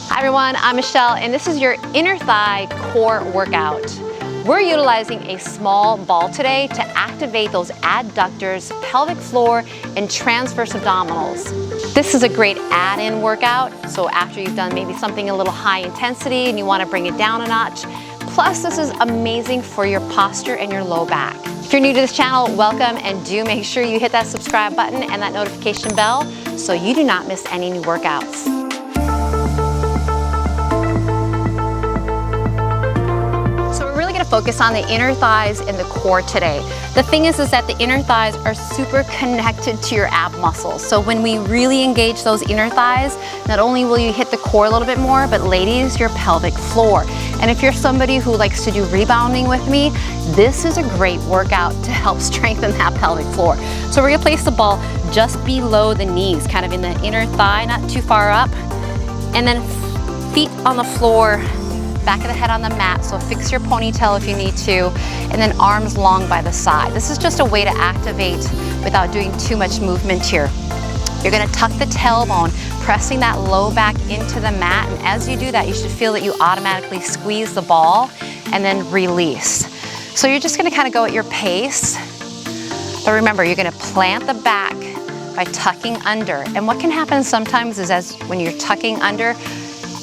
Hi everyone, I'm Michelle and this is your inner thigh core workout. We're utilizing a small ball today to activate those adductors, pelvic floor, and transverse abdominals. This is a great add-in workout, so after you've done maybe something a little high intensity and you want to bring it down a notch. Plus, this is amazing for your posture and your low back. If you're new to this channel, welcome, and do make sure you hit that subscribe button and that notification bell so you do not miss any new workouts. Focus on the inner thighs and the core today. The thing is that the inner thighs are super connected to your ab muscles. So when we really engage those inner thighs, not only will you hit the core a little bit more, but ladies, your pelvic floor. And if you're somebody who likes to do rebounding with me, this is a great workout to help strengthen that pelvic floor. So we're gonna place the ball just below the knees, kind of in the inner thigh, not too far up. And then feet on the floor, back of the head on the mat, so fix your ponytail if you need to, and then arms long by the side. This is just a way to activate without doing too much movement here. You're gonna tuck the tailbone, pressing that low back into the mat, and as you do that, you should feel that you automatically squeeze the ball and then release. So you're just gonna kind of go at your pace, but remember, you're gonna plant the back by tucking under. And what can happen sometimes is when you're tucking under,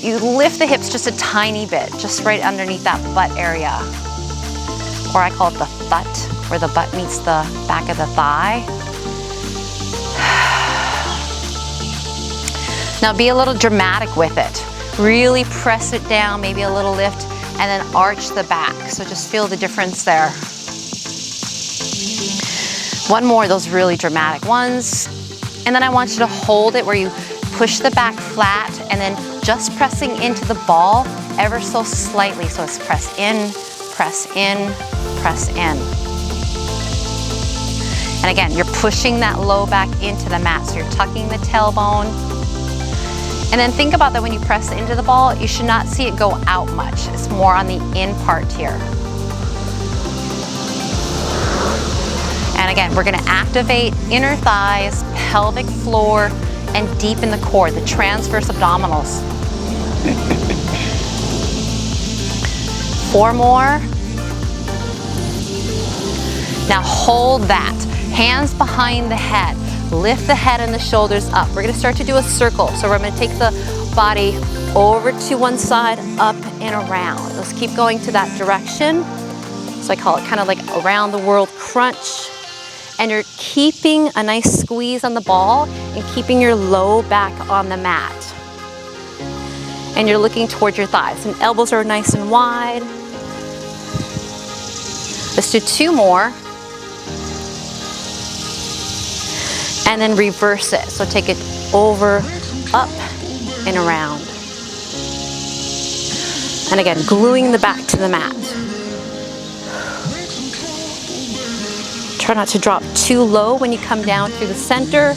you lift the hips just a tiny bit, just right underneath that butt area. Or I call it the thut, where the butt meets the back of the thigh. Now be a little dramatic with it. Really press it down, maybe a little lift, and then arch the back. So just feel the difference there. One more of those really dramatic ones. And then I want you to hold it where you push the back flat and then just pressing into the ball ever so slightly. So it's press in, press in, press in. And again, you're pushing that low back into the mat. So you're tucking the tailbone. And then think about that when you press into the ball, you should not see it go out much. It's more on the in part here. And again, we're gonna activate inner thighs, pelvic floor, and deepen the core, the transverse abdominals. 4 more. Now hold that. Hands behind the head. Lift the head and the shoulders up. We're gonna start to do a circle. So we're gonna take the body over to one side, up and around. Let's keep going to that direction. So I call it kind of like around the world crunch. And you're keeping a nice squeeze on the ball and keeping your low back on the mat. And you're looking towards your thighs, and elbows are nice and wide. Let's do 2 more. And then reverse it. So take it over, up, and around. And again, gluing the back to the mat. Try not to drop too low when you come down through the center.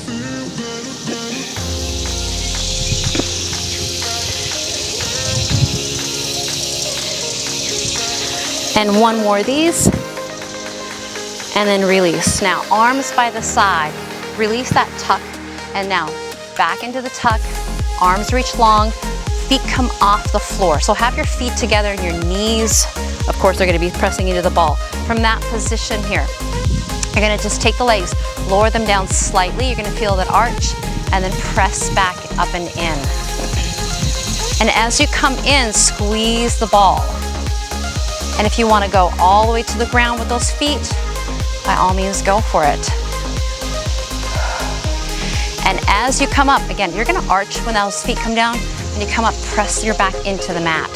And 1 more of these. And then release. Now, arms by the side. Release that tuck. And now, back into the tuck. Arms reach long. Feet come off the floor. So have your feet together and your knees, of course, are going to be pressing into the ball. From that position here, you're gonna just take the legs, lower them down slightly. You're gonna feel that arch and then press back up and in. And as you come in, squeeze the ball. And if you wanna go all the way to the ground with those feet, by all means, go for it. And as you come up, again, you're gonna arch when those feet come down. When you come up, press your back into the mat.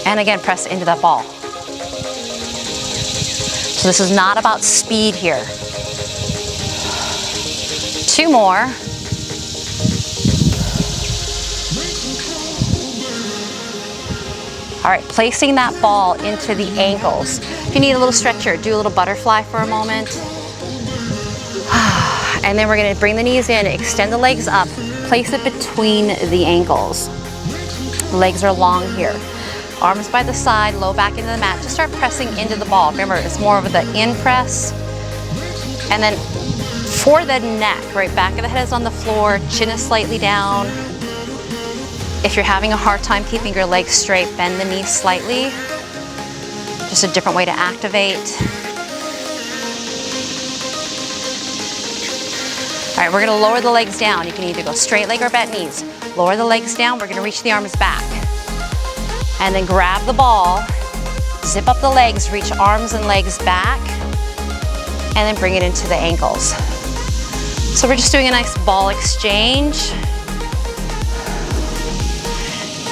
And again, press into that ball. So this is not about speed here. 2 more. All right, placing that ball into the ankles. If you need a little stretch here, do a little butterfly for a moment. And then we're gonna bring the knees in, extend the legs up, place it between the ankles. Legs are long here. Arms by the side, low back into the mat. Just start pressing into the ball. Remember, it's more of the in press. And then For the neck, right, back of the head is on the floor, chin is slightly down. If you're having a hard time keeping your legs straight, bend the knees slightly. Just a different way to activate. All right, we're gonna lower the legs down. You can either go straight leg or bent knees. Lower the legs down, we're gonna reach the arms back. And then grab the ball, zip up the legs, reach arms and legs back, and then bring it into the ankles. So we're just doing a nice ball exchange.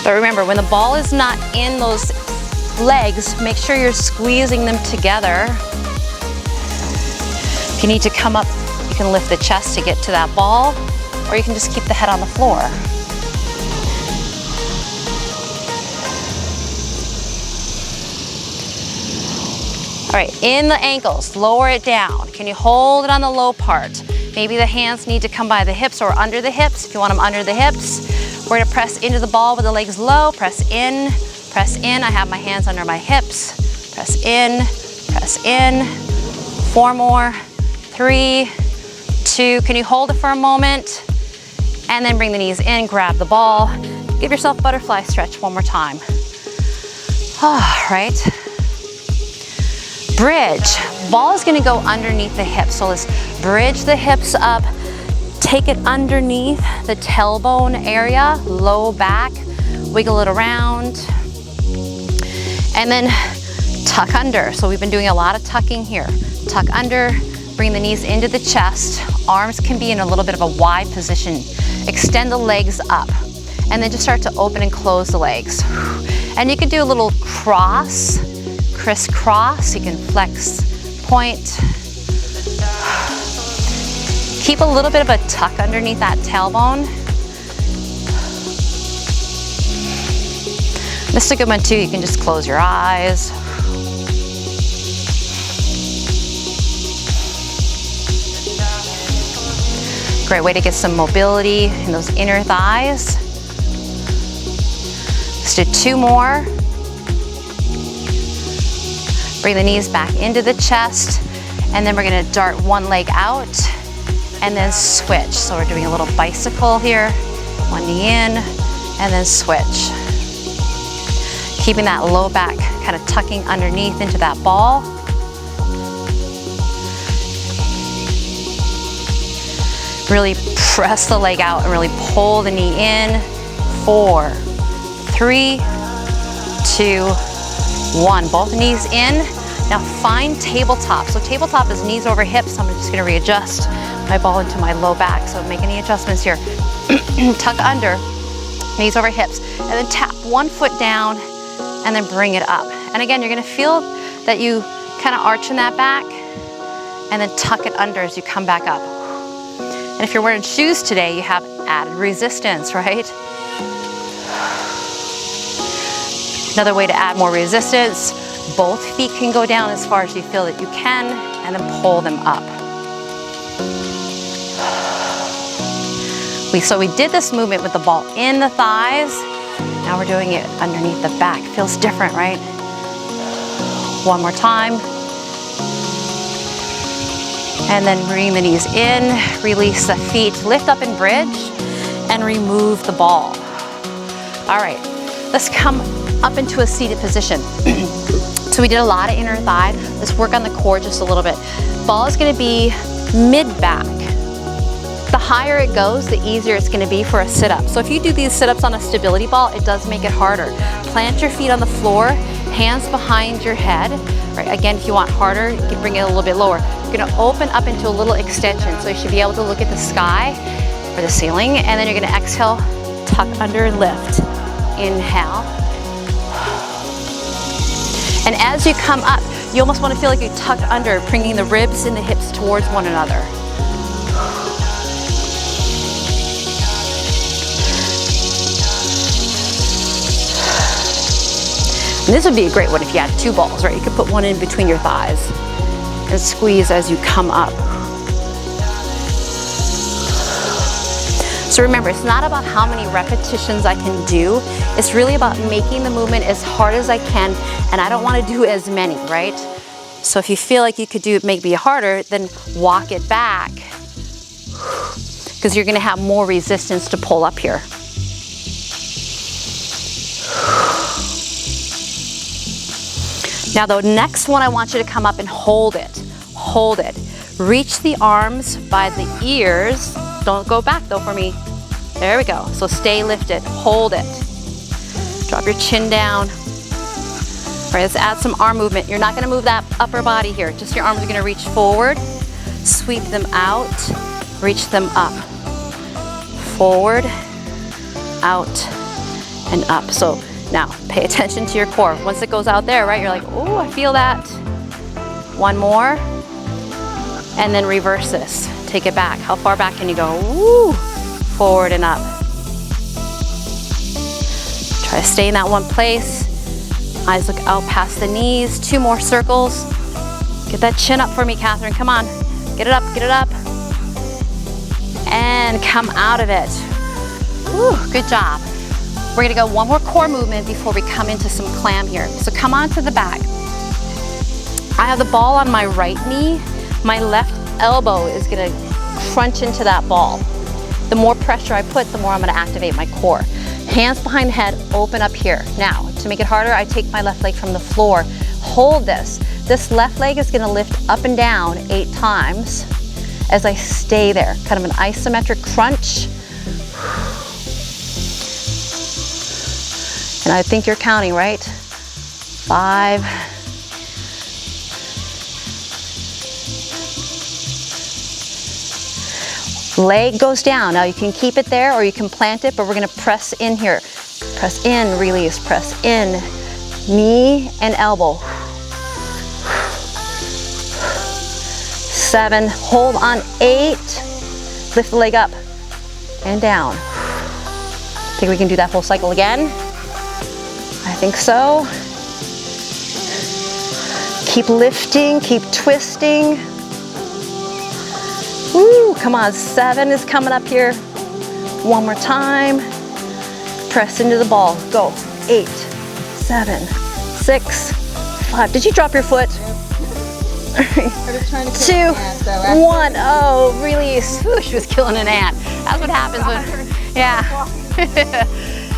But remember, when the ball is not in those legs, make sure you're squeezing them together. If you need to come up, you can lift the chest to get to that ball, or you can just keep the head on the floor. All right, in the ankles, lower it down. Can you hold it on the low part? Maybe the hands need to come by the hips or under the hips. If you want them under the hips, we're gonna press into the ball with the legs low, press in, press in. I have my hands under my hips. Press in, press in. 4 more, 3, 2. Can you hold it for a moment? And then bring the knees in, grab the ball. Give yourself a butterfly stretch one more time. All right. Bridge. Ball is gonna go underneath the hips. So let's bridge the hips up. Take it underneath the tailbone area, low back, wiggle it around, and then tuck under. So we've been doing a lot of tucking here. Tuck under, bring the knees into the chest. Arms can be in a little bit of a wide position. Extend the legs up, and then just start to open and close the legs. And you can do a little cross, crisscross. You can flex, point. Keep a little bit of a tuck underneath that tailbone. This is a good one too. You can just close your eyes. Great way to get some mobility in those inner thighs. Let's do 2 more. Bring the knees back into the chest, and then we're gonna dart one leg out and then switch. So we're doing a little bicycle here. One knee in, and then switch. Keeping that low back kind of tucking underneath into that ball. Really press the leg out and really pull the knee in. 4, 3, 2, 1. Both knees in. Now find tabletop. So tabletop is knees over hips. I'm just gonna readjust my ball into my low back. So make any adjustments here. Tuck under, knees over hips, and then tap one foot down and then bring it up. And again, you're gonna feel that you kind of arch in that back and then tuck it under as you come back up. And if you're wearing shoes today, you have added resistance, right? Another way to add more resistance, both feet can go down as far as you feel that you can, and then pull them up. So we did this movement with the ball in the thighs. Now we're doing it underneath the back. Feels different, right? One more time. And then bring the knees in, release the feet, lift up and bridge, and remove the ball. All right, let's come up into a seated position. So we did a lot of inner thigh. Let's work on the core just a little bit. Ball is gonna be mid-back. The higher it goes, the easier it's gonna be for a sit-up. So if you do these sit-ups on a stability ball, it does make it harder. Plant your feet on the floor, hands behind your head. Right, again, if you want harder, you can bring it a little bit lower. You're gonna open up into a little extension, so you should be able to look at the sky or the ceiling, and then you're gonna exhale, tuck under and lift. Inhale. And as you come up, you almost wanna feel like you tuck under, bringing the ribs and the hips towards one another. And this would be a great one if you had 2 balls, right? You could put one in between your thighs and squeeze as you come up. So remember, it's not about how many repetitions I can do. It's really about making the movement as hard as I can, and I don't want to do as many, right? So if you feel like you could do it maybe harder, then walk it back because you're gonna have more resistance to pull up here. Now the next one, I want you to come up and hold it. Hold it. Reach the arms by the ears. Don't go back though for me. There we go. So stay lifted, hold it. Drop your chin down. All right, let's add some arm movement. You're not gonna move that upper body here. Just your arms are gonna reach forward, sweep them out, reach them up. Forward, out, and up. So now pay attention to your core. Once it goes out there, right, you're like, oh, I feel that. One more, and then reverse this. Take it back. How far back can you go? Woo! Forward and up. Try to stay in that one place. Eyes look out past the knees. 2 more circles. Get that chin up for me, Catherine. Come on. Get it up, get it up. And come out of it. Woo, good job. We're gonna go one more core movement before we come into some clam here. So come on to the back. I have the ball on my right knee. My left elbow is gonna crunch into that ball. The more pressure I put, the more I'm gonna activate my core. Hands behind the head, open up here. Now, to make it harder, I take my left leg from the floor. Hold this. This left leg is gonna lift up and down 8 times as I stay there. Kind of an isometric crunch. And I think you're counting, right? 5. Leg goes down. Now you can keep it there or you can plant it, but we're gonna press in here. Press in, release, press in. Knee and elbow. 7, hold on. 8, lift the leg up and down. Think we can do that whole cycle again? I think so. Keep lifting, keep twisting. Woo, come on, 7 is coming up here. One more time. Press into the ball, go. 8, 7, 6, 5. Did you drop your foot? 2, 1, oh, release. Whew, she was killing an ant. That's what happens when, yeah.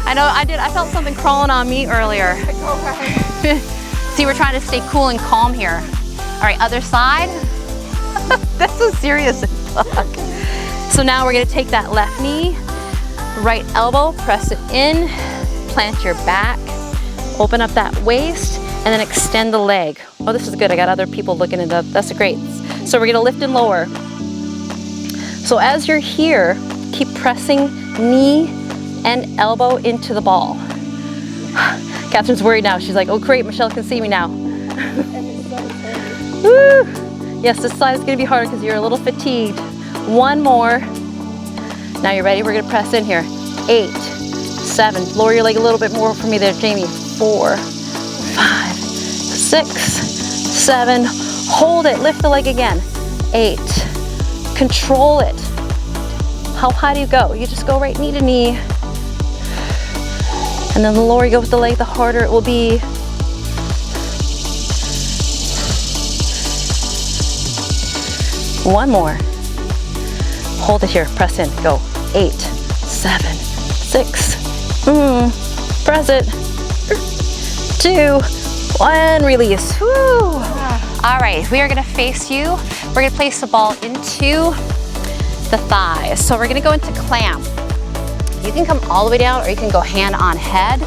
I know, I felt something crawling on me earlier. See, we're trying to stay cool and calm here. All right, other side. That's so serious as fuck. So now we're gonna take that left knee, right elbow, press it in, plant your back, open up that waist, and then extend the leg. Oh, this is good. I got other people looking at that. That's great. So we're gonna lift and lower. So as you're here, keep pressing knee and elbow into the ball. Catherine's worried now. She's like, oh great, Michelle can see me now. Woo! Yes, this side is gonna be harder because you're a little fatigued. One more. Now you're ready, we're gonna press in here. 8, 7, lower your leg a little bit more for me there, Jamie. 4, 5, 6, 7, hold it, lift the leg again. 8, control it. How high do you go? You just go right knee to knee. And then the lower you go with the leg, the harder it will be. One more. Hold it here, press in, go. 8, 7, 6, press it. 2, 1, release. Woo. All right, we are gonna face you. We're gonna place the ball into the thighs. So we're gonna go into clam. You can come all the way down or you can go hand on head.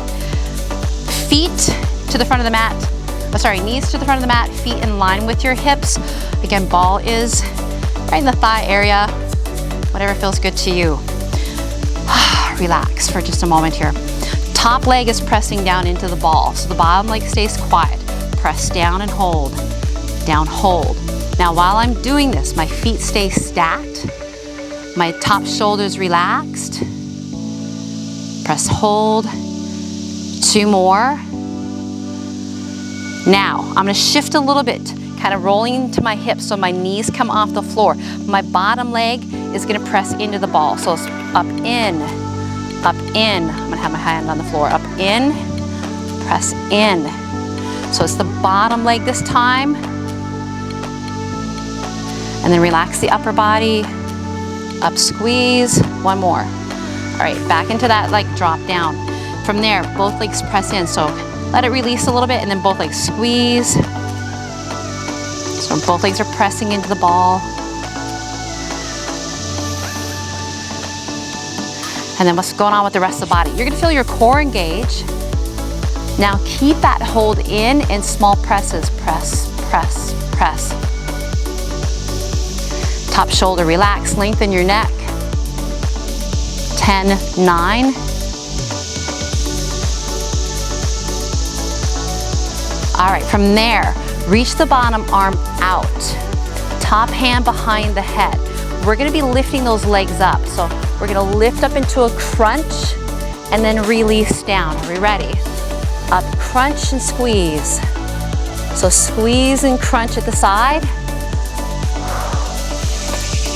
Feet to the front of the mat. Oh, sorry, knees to the front of the mat, feet in line with your hips. Again, ball is right in the thigh area, whatever feels good to you. Relax for just a moment here. Top leg is pressing down into the ball, so the bottom leg stays quiet. Press down and hold, down, hold. Now while I'm doing this, my feet stay stacked, my top shoulder's relaxed. Press hold, 2 more. Now, I'm gonna shift a little bit, kind of rolling into my hips so my knees come off the floor. My bottom leg is gonna press into the ball. So it's up, in, up, in. I'm gonna have my hand on the floor. Up, in, press in. So it's the bottom leg this time. And then relax the upper body. Up, squeeze, one more. All right, back into that like drop down. From there, both legs press in. So let it release a little bit and then both legs squeeze. So both legs are pressing into the ball. And then what's going on with the rest of the body? You're gonna feel your core engage. Now keep that hold in small presses. Press, press, press. Top shoulder, relax, lengthen your neck. 10, 9. All right, from there, reach the bottom arm out. Top hand behind the head. We're gonna be lifting those legs up. So we're gonna lift up into a crunch and then release down. Are we ready? Up, crunch and squeeze. So squeeze and crunch at the side.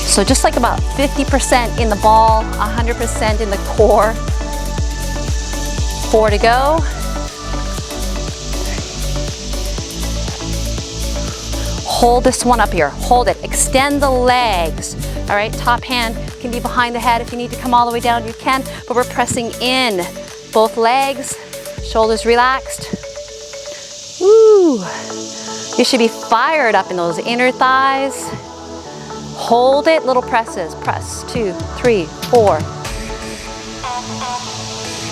So just like about 50% in the ball, 100% in the core. 4 to go. Hold this one up here, hold it, extend the legs. All right, top hand can be behind the head. If you need to come all the way down, you can, but we're pressing in. Both legs, shoulders relaxed. Woo! You should be fired up in those inner thighs. Hold it, little presses. Press, 2, 3, 4.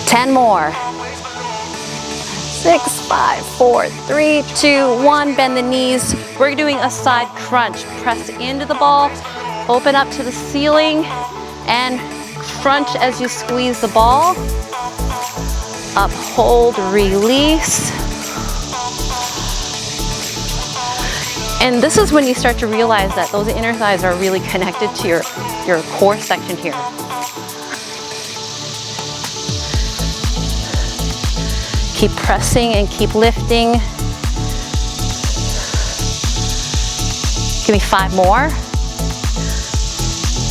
10 more. 6, 5, 4, 3, 2, 1. Bend the knees. We're doing a side crunch. Press into the ball, open up to the ceiling, and crunch as you squeeze the ball. Up, hold, release. And this is when you start to realize that those inner thighs are really connected to your core section here. Keep pressing and keep lifting. Give me 5 more.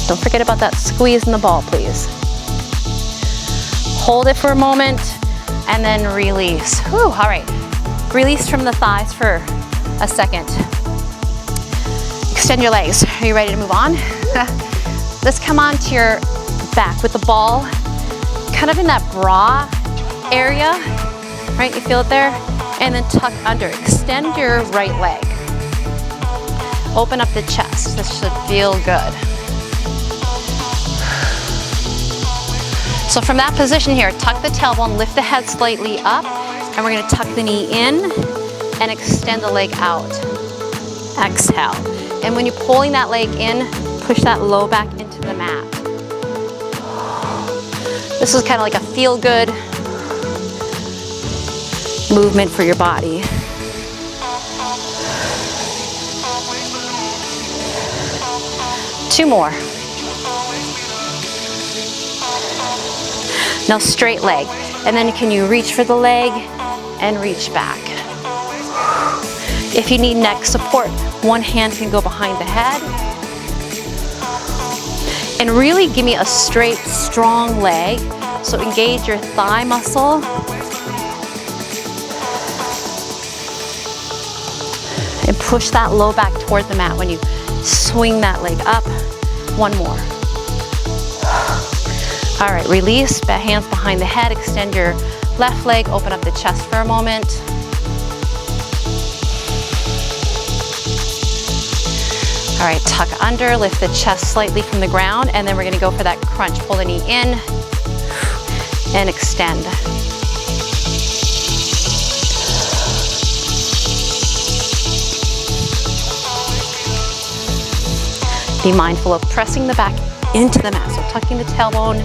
Don't forget about that squeeze in the ball, please. Hold it for a moment and then release. Whew, all right. Release from the thighs for a second. Extend your legs. Are you ready to move on? Let's come on to your back with the ball, kind of in that bra area, right? You feel it there? And then tuck under. Extend your right leg. Open up the chest. This should feel good. So from that position here, tuck the tailbone, lift the head slightly up, and we're gonna tuck the knee in and extend the leg out. Exhale. And when you're pulling that leg in, push that low back into the mat. This is kind of like a feel-good movement for your body. Two more. Now straight leg. And then can you reach for the leg and reach back. If you need neck support, one hand can go behind the head. And really give me a straight, strong leg. So engage your thigh muscle. And push that low back toward the mat when you swing that leg up. One more. All right, release, hands behind the head, extend your left leg, open up the chest for a moment. All right, tuck under, lift the chest slightly from the ground, and then we're gonna go for that crunch. Pull the knee in and extend. Be mindful of pressing the back into the mat, so tucking the tailbone.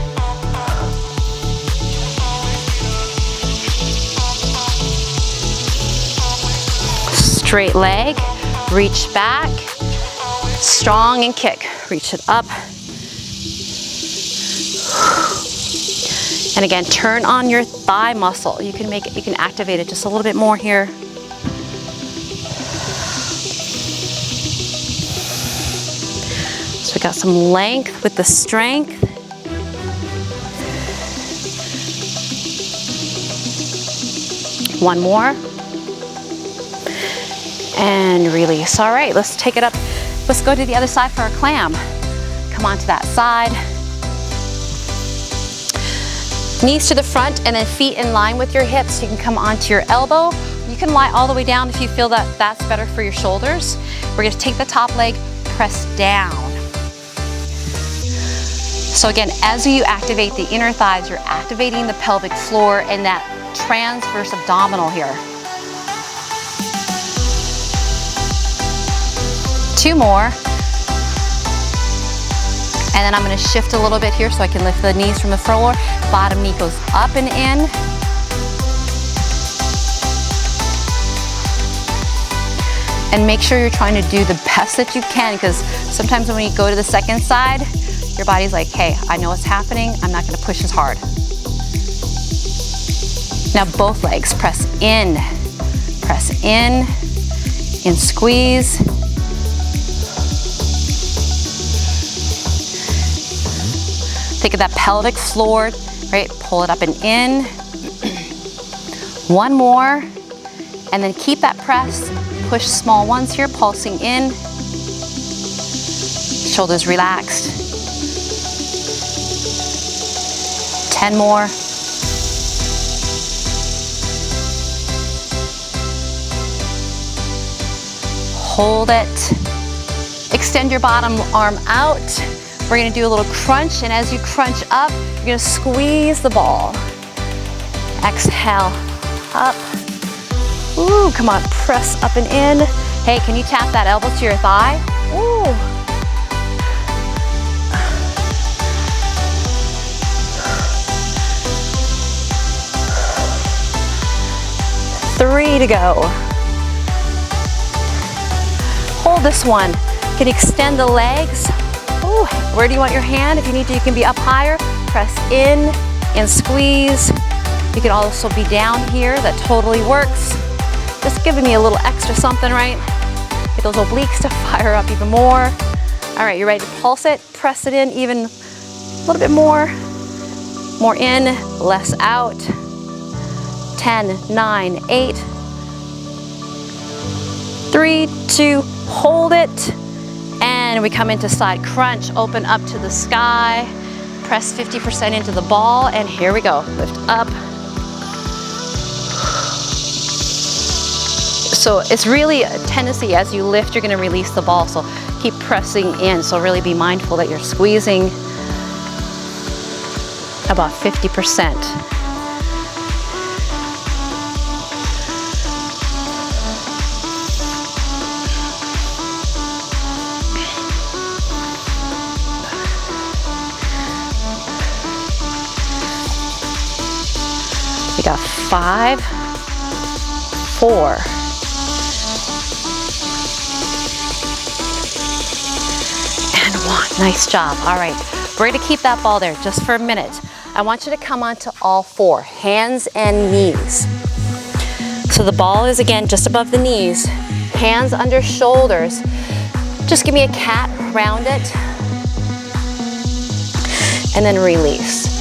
Straight leg, reach back, strong and kick. Reach it up. And again, turn on your thigh muscle. You can make it, you can activate it just a little bit more here. So we got some length with the strength. One more. And release. All right, let's take it up. Let's go to the other side for our clam. Come come onto that side. Knees to the front and then feet in line with your hips. You can come onto your elbow. You can lie all the way down if you feel that that's better for your shoulders. We're gonna take the top leg, press down. So again, as you activate the inner thighs, you're activating the pelvic floor and that transverse abdominal here. 2 more. And then I'm gonna shift a little bit here so I can lift the knees from the floor. Bottom knee goes up and in. And make sure you're trying to do the best that you can, because sometimes when you go to the second side, your body's like, hey, I know what's happening. I'm not gonna push as hard. Now both legs, press in, and squeeze. Think of that pelvic floor, right? Pull it up and in. 1 more, and then keep that press. Push small ones here, pulsing in. Shoulders relaxed. 10 more. Hold it. Extend your bottom arm out. We're gonna do a little crunch, and as you crunch up, you're gonna squeeze the ball. Exhale, up. Ooh, come on, press up and in. Hey, can you tap that elbow to your thigh? Ooh. Three to go. Hold this one. You can extend the legs. Ooh, where do you want your hand? If you need to, you can be up higher. Press in and squeeze. You can also be down here. That totally works. Just giving me a little extra something, right? Get those obliques to fire up even more. All right, you're ready to pulse it. Press it in even a little bit more. More in, less out. 10, 9, 8. 3, 2, hold it. And we come into side crunch, open up to the sky, press 50% into the ball, and here we go, lift up. So it's really a tendency as you lift, you're gonna release the ball, so keep pressing in. So really be mindful that you're squeezing about 50%. We got 5, 4. And 1. Nice job. All right, we're gonna keep that ball there just for a minute. I want you to come onto all 4, hands and knees. So the ball is again just above the knees, hands under shoulders. Just give me a cat around it. And then release.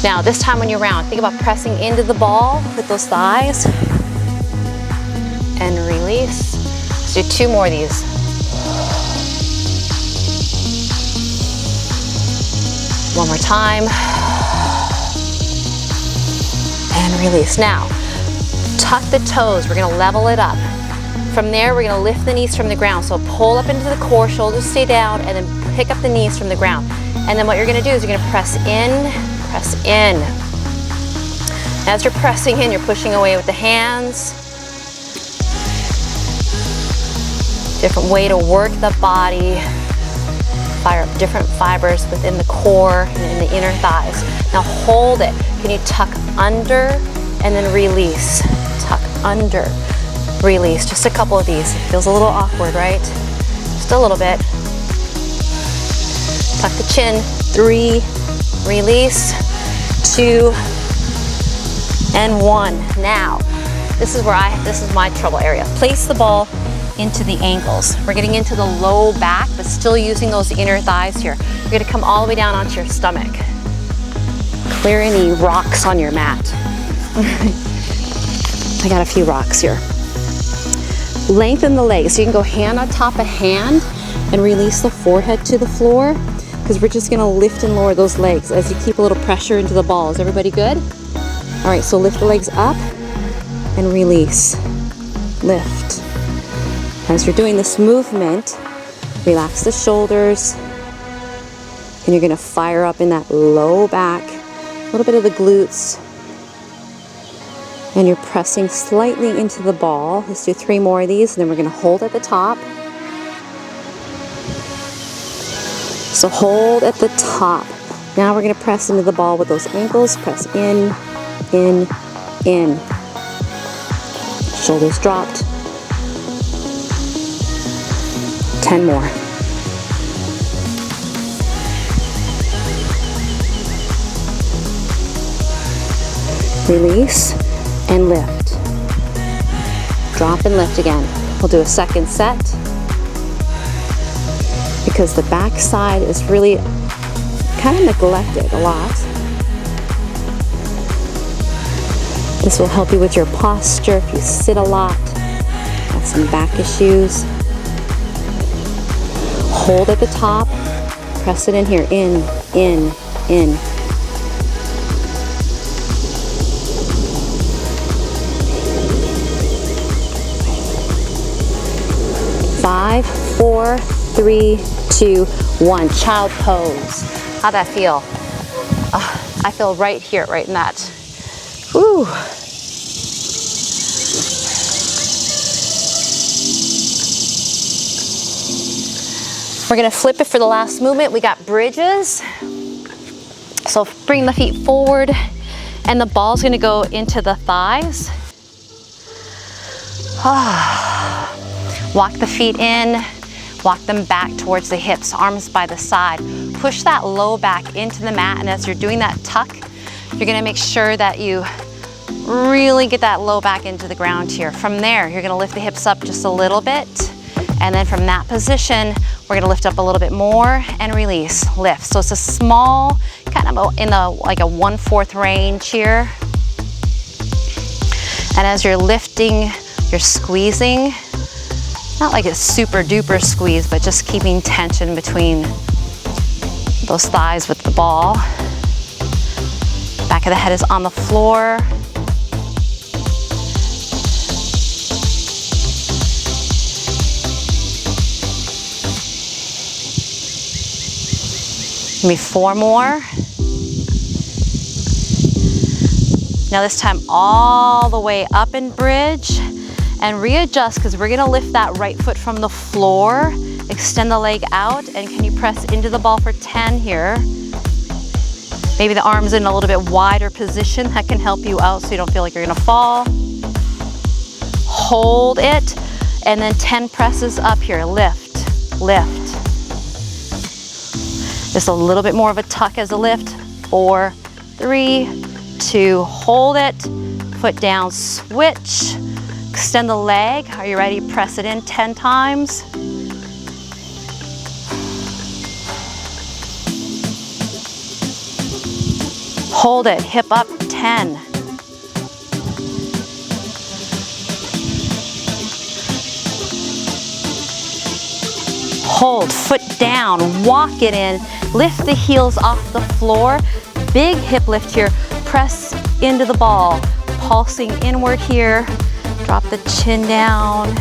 Now, this time when you're round, think about pressing into the ball with those thighs. And release. Let's do 2 more of these. One more time. And release. Now, tuck the toes. We're gonna level it up. From there, we're gonna lift the knees from the ground. So pull up into the core, shoulders stay down, and then pick up the knees from the ground. And then what you're gonna do is you're gonna press in, press in. As you're pressing in, you're pushing away with the hands. Different way to work the body. Fire up different fibers within the core and in the inner thighs. Now hold it. Can you tuck under and then release? Tuck under, release. Just a couple of these. It feels a little awkward, right? Just a little bit. Tuck the chin. 3, release. 2, and 1. Now, this is my trouble area. Place the ball into the ankles. We're getting into the low back, but still using those inner thighs here. You're gonna come all the way down onto your stomach. Clear any rocks on your mat. I got a few rocks here. Lengthen the legs. So you can go hand on top of hand and release the forehead to the floor. Because because we're just gonna lift and lower those legs as you keep a little pressure into the ball. Is everybody good? All right, so lift the legs up and release. Lift. As you're doing this movement, relax the shoulders, and you're gonna fire up in that low back, a little bit of the glutes, and you're pressing slightly into the ball. Let's do 3 more of these, and then we're gonna hold at the top. So hold at the top. Now we're gonna press into the ball with those ankles. Press in, in, in. Shoulders dropped. 10 more. Release and lift. Drop and lift again. We'll do a second set because the back side is really kind of neglected a lot. This will help you with your posture if you sit a lot, have some back issues. Hold at the top, press it in here, in, in, in. Five, 4, 3, 2, 1. Child pose. How'd that feel? I feel right here, right in that. Woo. We're gonna flip it for the last movement. We got bridges. So bring the feet forward and the ball's gonna go into the thighs. Walk the feet in, walk them back towards the hips, arms by the side. Push that low back into the mat, and as you're doing that tuck, you're gonna make sure that you really get that low back into the ground here. From there, you're gonna lift the hips up just a little bit, and then from that position, we're gonna lift up a little bit more and release, lift. So it's a small, kind of in the like a 1/4 range here. And as you're lifting, you're squeezing. Not like a super duper squeeze, but just keeping tension between those thighs with the ball. Back of the head is on the floor. Maybe 4 more. Now this time all the way up in bridge. And readjust, because we're gonna lift that right foot from the floor, extend the leg out, and can you press into the ball for 10 here? Maybe the arms in a little bit wider position, that can help you out so you don't feel like you're gonna fall. Hold it, and then 10 presses up here, lift, lift. Just a little bit more of a tuck as a lift. 4, 3, 2, hold it, foot down, switch. Extend the leg. Are you ready? Press it in 10 times. Hold it, hip up 10. Hold, foot down, walk it in, lift the heels off the floor. Big hip lift here, press into the ball, pulsing inward here. Drop the chin down,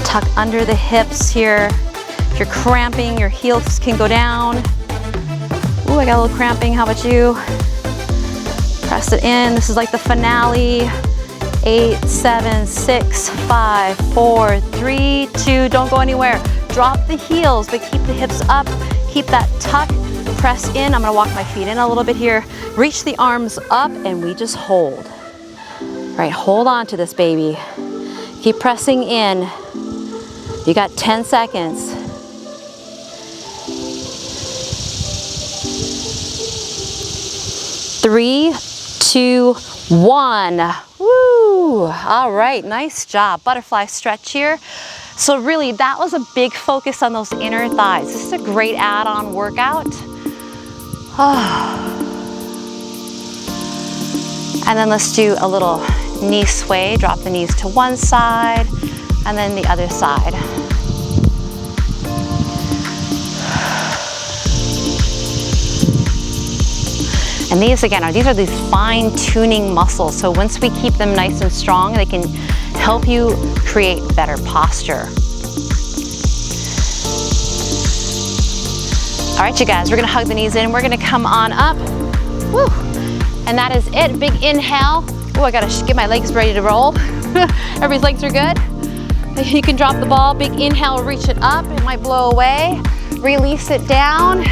tuck under the hips here. If you're cramping, your heels can go down. Ooh, I got a little cramping, how about you? Press it in, this is like the finale. 8, 7, 6, 5, 4, 3, 2, don't go anywhere. Drop the heels, but keep the hips up. Keep that tuck, press in. I'm gonna walk my feet in a little bit here. Reach the arms up and we just hold. Right, hold on to this baby. Keep pressing in. You got 10 seconds. 3, 2, 1. Woo! All right, nice job. Butterfly stretch here. So really, that was a big focus on those inner thighs. This is a great add-on workout. And then let's do a little knee sway. Drop the knees to one side and then the other side. And these again these are these fine tuning muscles. So once we keep them nice and strong, they can help you create better posture. All right, you guys, we're gonna hug the knees in. We're gonna come on up. Woo. And that is it. Big inhale. Oh, I gotta get my legs ready to roll. Everybody's legs are good. You can drop the ball. Big inhale, reach it up. It might blow away. Release it down.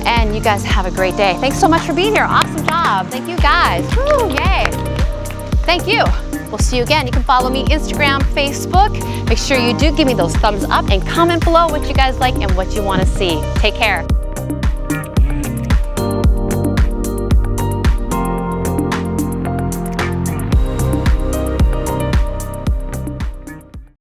And you guys have a great day. Thanks so much for being here. Awesome job. Thank you guys. Woo, yay. Thank you. We'll see you again. You can follow me Instagram, Facebook. Make sure you do give me those thumbs up and comment below what you guys like and what you want to see. Take care.